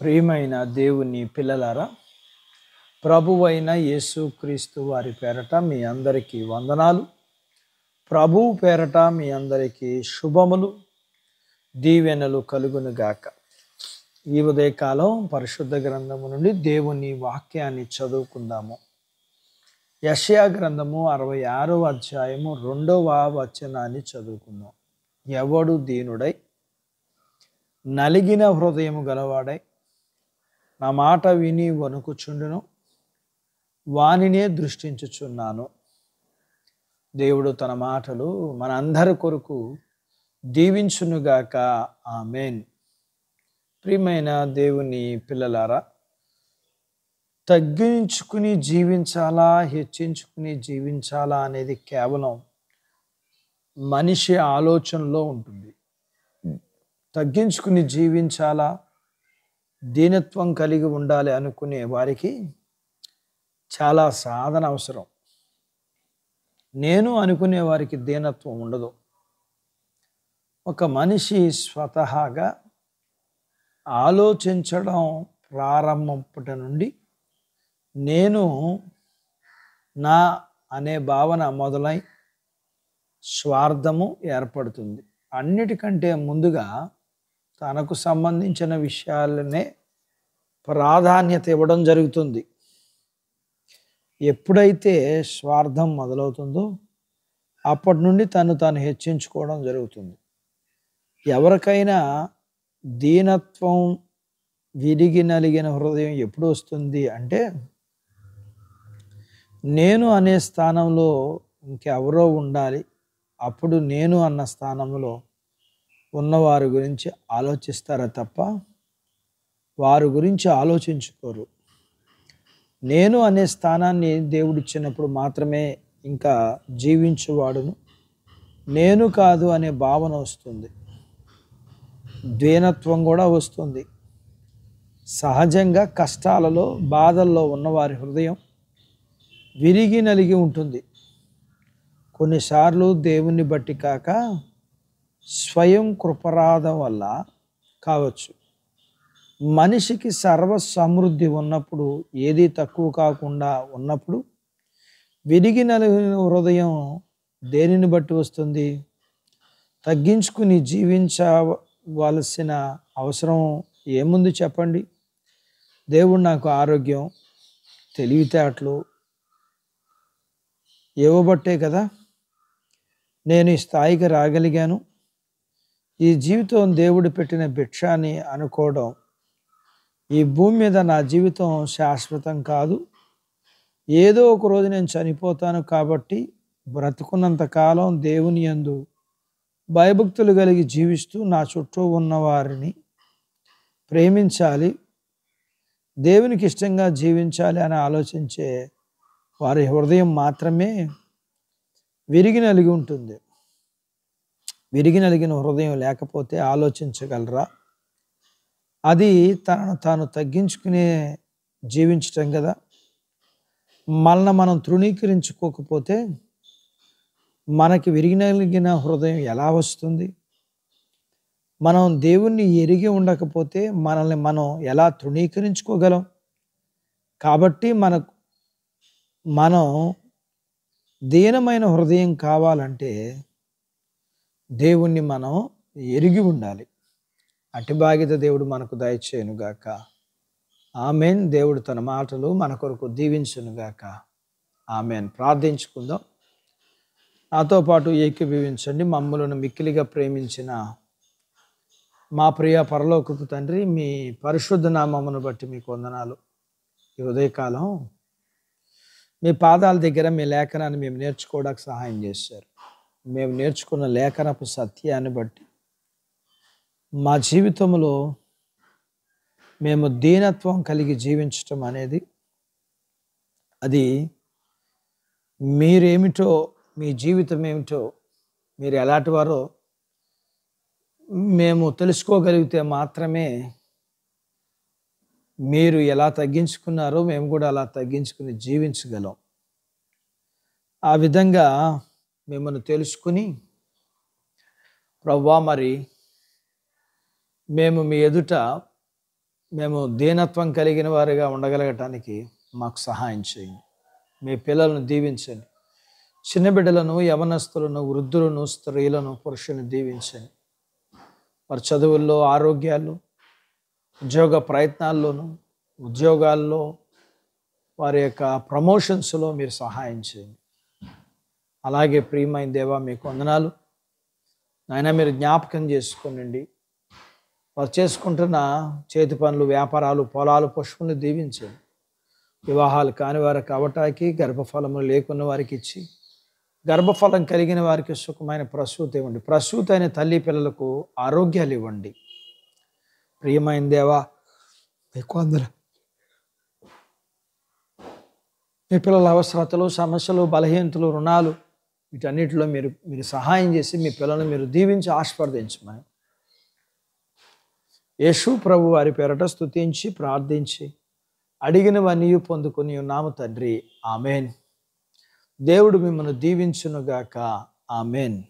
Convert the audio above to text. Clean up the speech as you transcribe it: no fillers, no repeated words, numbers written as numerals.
ప్రియమైన దేవుని పిల్లలారా, ప్రభువైన యేసుక్రీస్తు వారి పేరట మీ అందరికీ వందనాలు. ప్రభువు పేరట మీ అందరికీ శుభములు, దీవెనలు కలుగునుగాక. ఈ ఉదయకాలం పరిశుద్ధ గ్రంథము నుండి దేవుని వాక్యాన్ని చదువుకుందాము. యెషయా గ్రంథము 66వ అధ్యాయము 2వ వచనాన్ని చదువుకుందాం. ఎవడు దీనుడై నలిగిన హృదయము గలవాడై నా మాట విని వణుకుచుండును, వానినే దృష్టించుచున్నాను. దేవుడు తన మాటలు మనందరి కొరకు దీవించునుగాక. ఆమేన్. ప్రియమైన దేవుని పిల్లలారా, తగ్గించుకుని జీవించాలా, హెచ్చించుకుని జీవించాలా అనేది కేవలం మనిషి ఆలోచనలో ఉంటుంది. తగ్గించుకుని జీవించాలా, దీనత్వం కలిగి ఉండాలి అనుకునే వారికి చాలా సాధన అవసరం. నేను అనుకునే వారికి దీనత్వం ఉండదు. ఒక మనిషి స్వతహాగా ఆలోచించడం ప్రారంభపటి నుండి నేను నా అనే భావన మొదలై స్వార్థము ఏర్పడుతుంది. అన్నిటికంటే ముందుగా తనకు సంబంధించిన విషయాలనే ప్రాధాన్యత ఇవ్వడం జరుగుతుంది. ఎప్పుడైతే స్వార్థం మొదలవుతుందో అప్పటి నుండి తాను హెచ్చించుకోవడం జరుగుతుంది. ఎవరికైనా దీనత్వం, విరిగి నలిగిన హృదయం ఎప్పుడు వస్తుంది అంటే, నేను అనే స్థానంలో ఇంకెవరో ఉండాలి, అప్పుడు నేను అన్న స్థానంలో ఉన్నవారి గురించి ఆలోచిస్తారా తప్ప వారి గురించి ఆలోచించుకోరు. నేను అనే స్థానాన్ని దేవుడిచ్చినప్పుడు మాత్రమే ఇంకా జీవించువాడును, నేను కాదు అనే భావన వస్తుంది. దీనత్వం కూడా వస్తుంది. సహజంగా కష్టాలలో, బాధల్లో ఉన్నవారి హృదయం విరిగి నలిగి ఉంటుంది. కొన్నిసార్లు దేవుణ్ణి బట్టి కాక స్వయం కృపరాధం వల్ల కావచ్చు. మనిషికి సర్వ సమృద్ధి ఉన్నప్పుడు, ఏది తక్కువ కాకుండా ఉన్నప్పుడు విరిగి నలిగిన హృదయం దేనిని బట్టి వస్తుంది? తగ్గించుకుని జీవించవలసిన అవసరం ఏముంది చెప్పండి? దేవుడు నాకు ఆరోగ్యం, తెలివితేటలు ఇవ్వబట్టే కదా నేను ఈ స్థాయికి రాగలిగాను. ఈ జీవితం దేవుడు పెట్టిన భిక్ష అని అనుకోవడం, ఈ భూమి మీద నా జీవితం శాశ్వతం కాదు, ఏదో ఒక రోజు నేను చనిపోతాను కాబట్టి బ్రతుకున్నంత కాలం దేవుని యందు భయభక్తులు కలిగి జీవిస్తూ నా చుట్టూ ఉన్న వారిని ప్రేమించాలి, దేవునికి ఇష్టంగా జీవించాలి అని ఆలోచించే వారి హృదయం మాత్రమే విరిగి నలిగి ఉంటుంది. విరిగి నలిగిన హృదయం లేకపోతే ఆలోచించగలరా? అది తనను తాను తగ్గించుకునే జీవించటం కదా. మనల్ని మనం తృణీకరించుకోకపోతే మనకి విరిగి నలిగిన హృదయం ఎలా వస్తుంది? మనం దేవుణ్ణి ఎరిగి ఉండకపోతే మనల్ని మనం ఎలా తృణీకరించుకోగలం? కాబట్టి మనం దీనమైన హృదయం కావాలంటే దేవుణ్ణి మనం ఎరిగి ఉండాలి. అట్టి బాధ్యత దేవుడు మనకు దయచేయునుగాక. ఆమెన్. దేవుడు తన మాటలు మన కొరకు దీవించునుగాక. ఆమెన్. ప్రార్థించుకుందాం. నాతో పాటు ఏకీభవించండి. మమ్మలను మిక్కిలిగా ప్రేమించిన మా ప్రియ పరలోకపు తండ్రి, మీ పరిశుద్ధ నామమును బట్టి మీకు వందనాలు. ఈ ఉదయకాలం మీ పాదాల దగ్గర మీ లేఖనాన్ని మేము నేర్చుకోవడానికి సహాయం చేశారు. మేము నేర్చుకున్న లేఖనపు సత్యాన్ని బట్టి మా జీవితంలో మేము దీనత్వం కలిగి జీవించటం అనేది, అది మీరేమిటో, మీ జీవితం ఏమిటో, మీరు ఎలాంటి వారో మేము తెలుసుకోగలిగితే మాత్రమే మీరు ఎలా తగ్గించుకున్నారో మేము కూడా అలా తగ్గించుకుని జీవించగలం. ఆ విధంగా మిమ్మల్ని తెలుసుకుని ప్రభువా, మరి మేము మీ ఎదుట మేము దీనత్వం కలిగిన వారిగా ఉండగలగటానికి మాకు సహాయం చేయండి. మీ పిల్లలను దీవించండి. చిన్న బిడ్డలను, యవనస్తులను, వృద్ధులను, స్త్రీలను, పురుషులను దీవించండి. వారి చదువుల్లో, ఆరోగ్యాలు, ఉద్యోగ ప్రయత్నాల్లోనూ, ఉద్యోగాల్లో, వారి యొక్క ప్రమోషన్స్లో మీరు సహాయం చేయండి. అలాగే ప్రియమైన దేవా మీకు వందనాలు నాయన. మీరు జ్ఞాపకం చేసుకోనండి. వారు చేసుకుంటున్న చేతి పనులు, వ్యాపారాలు, పొలాలు, పశువులను దీవించండి. వివాహాలు కాని వారికి అవటానికి, గర్భఫలము లేకున్న వారికి ఇచ్చి, గర్భఫలం కలిగిన వారికి సుఖమైన ప్రసూతి ఇవ్వండి. ప్రసూతి అయిన తల్లి పిల్లలకు ఆరోగ్యాలు ఇవ్వండి. ప్రియమైన దేవా మీకు వందనాలు. మీ పిల్లల అవసరతలు, సమస్యలు, బలహీనతలు, రుణాలు, వీటన్నిటిలో మీరు సహాయం చేసి మీ పిల్లలను మీరు దీవించి ఆశీర్వదించమని యేసు ప్రభు వారి పేరట స్తుతించి ప్రార్థించి అడిగినవన్నీ పొందుకుని ఉన్నాము తండ్రి. ఆమెన్. దేవుడు మిమ్మల్ని దీవించునుగాక. ఆమెన్.